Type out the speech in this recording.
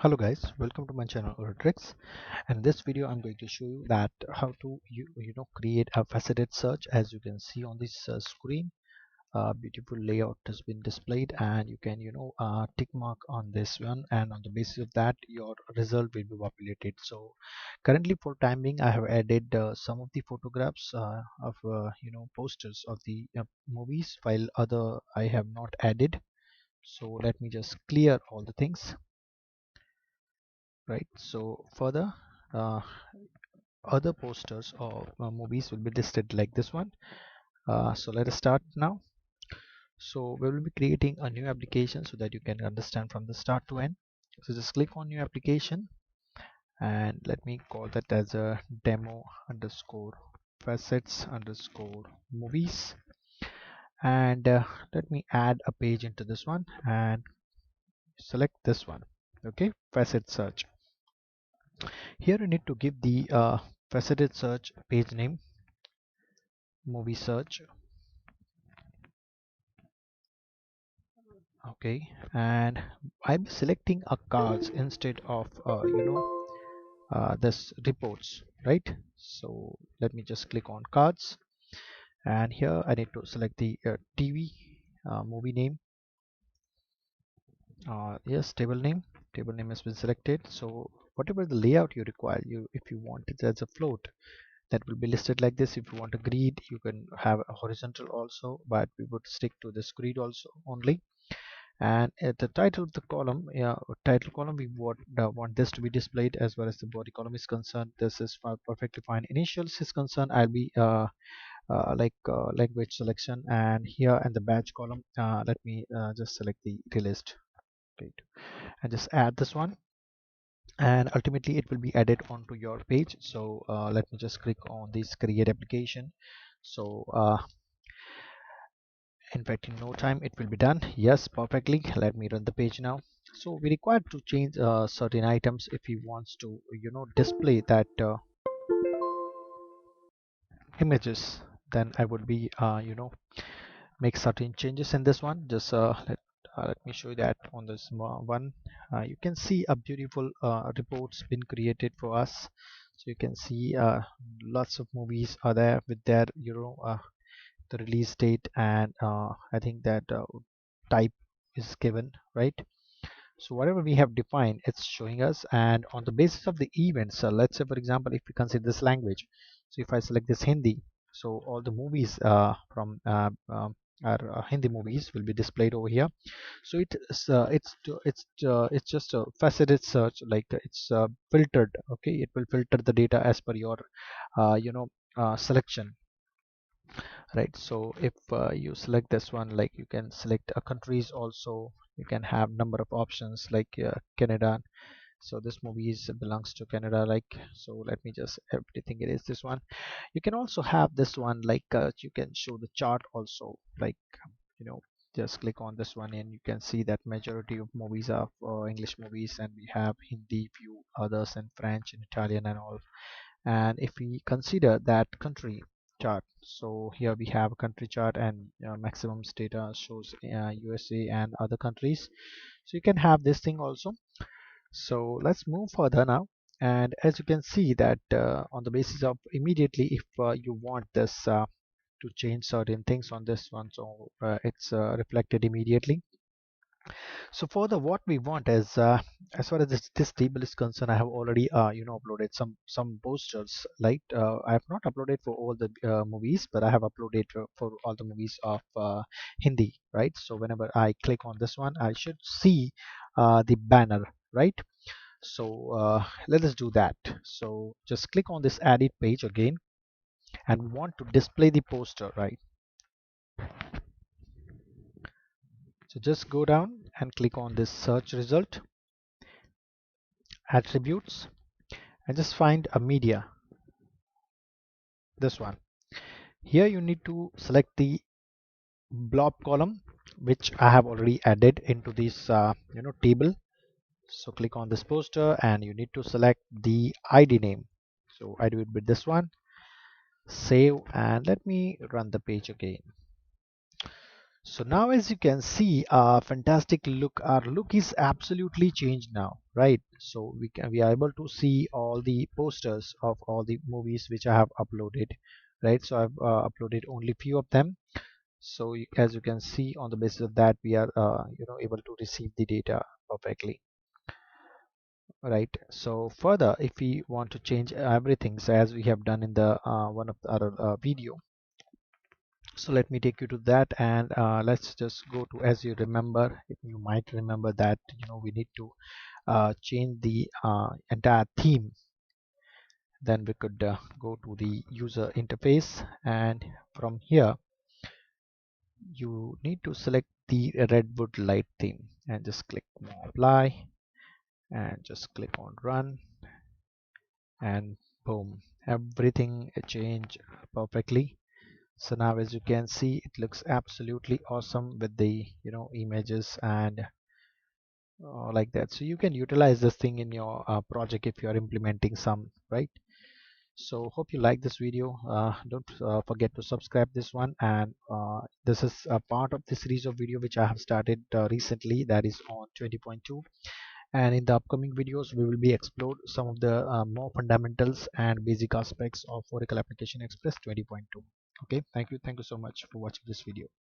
Hello guys, welcome to my channel Tricks. And in this video I'm going to show you that how to create a faceted search. As you can see on this screen, beautiful layout has been displayed, and you can tick mark on this one, and on the basis of that your result will be populated. So currently, for time being, I have added some of the photographs of posters of the movies, while other I have not added. So let me just clear all the things. Right, so further uh, other posters or movies will be listed like this one. So let us start now. So we will be creating a new application so that you can understand from the start to end. So just click on new application, and let me call that as a demo underscore facets underscore movies, and let me add a page into this one and select this one. Okay, facet search. Here you need to give the faceted search page name, movie search. Okay, and I'm selecting a cards instead of this reports, right? So let me just click on cards, and here I need to select the TV movie name. Yes, table name has been selected. So whatever the layout you require, if you want it as a float, that will be listed like this. If you want a grid, you can have a horizontal also, but we would stick to this grid also only. And at the title of the column, title column, we want this to be displayed. As well as the body column is concerned, this is perfectly fine. Initials is concerned, I'll be language selection, and here in the badge column, let me just select the released. Okay, and just add this one, and ultimately it will be added onto your page. So let me just click on this create application. So in fact, in no time it will be done. Yes, perfectly. Let me run the page now. So we require to change certain items if he wants to display that images. Then I would be make certain changes in this one. Just let me show you that on this one. You can see a beautiful reports been created for us. So you can see lots of movies are there with their the release date, and I think that type is given, right? So whatever we have defined, it's showing us. And on the basis of the events, let's say for example, if we consider this language, so if I select this Hindi, so all the movies from our Hindi movies will be displayed over here. So it's just a faceted search, like it's filtered. Okay, it will filter the data as per your selection, right? So if you select this one, like you can select countries also. You can have number of options like Canada. So this movie belongs to Canada, like. So let me just everything it is this one. You can also have this one, like you can show the chart also, like you know just click on this one, and you can see that majority of movies are English movies, and we have Hindi, few others, and French and Italian and all. And if we consider that country chart, so here we have a country chart, and maximum data shows USA and other countries. So you can have this thing also. So let's move further now. And as you can see that on the basis of immediately, if you want this to change certain things on this one, so it's reflected immediately. So for the what we want is, as far as this table is concerned, I have already uploaded some posters. Like I have not uploaded for all the movies, but I have uploaded for all the movies of Hindi, right? So whenever I click on this one, I should see the banner, right? So let us do that. So just click on this edit page again, and we want to display the poster, right? So just go down and click on this search result, attributes, and just find a media, this one. Here you need to select the blob column, which I have already added into this table. So click on this poster, and you need to select the ID name. So I do it with this one, save, and let me run the page again. So now as you can see, fantastic look, our look is absolutely changed now, right? So we are able to see all the posters of all the movies which I have uploaded, right? So I've uploaded only few of them. So as you can see, on the basis of that, we are able to receive the data perfectly, right? So further, if we want to change everything, so as we have done in the one of the other video, so let me take you to that, and let's just go to, as you remember, if you might remember that we need to change the entire theme. Then we could go to the user interface, and from here you need to select the redwood light theme and just click apply and just click on run, and boom, everything changed perfectly. So now as you can see, it looks absolutely awesome with the images and like that. So you can utilize this thing in your project if you are implementing some, right? So hope you like this video. Don't forget to subscribe this one, and this is a part of the series of video which I have started recently, that is on 20.2. And in the upcoming videos we will be explore some of the more fundamentals and basic aspects of Oracle Application Express 20.2. Okay, thank you so much for watching this video.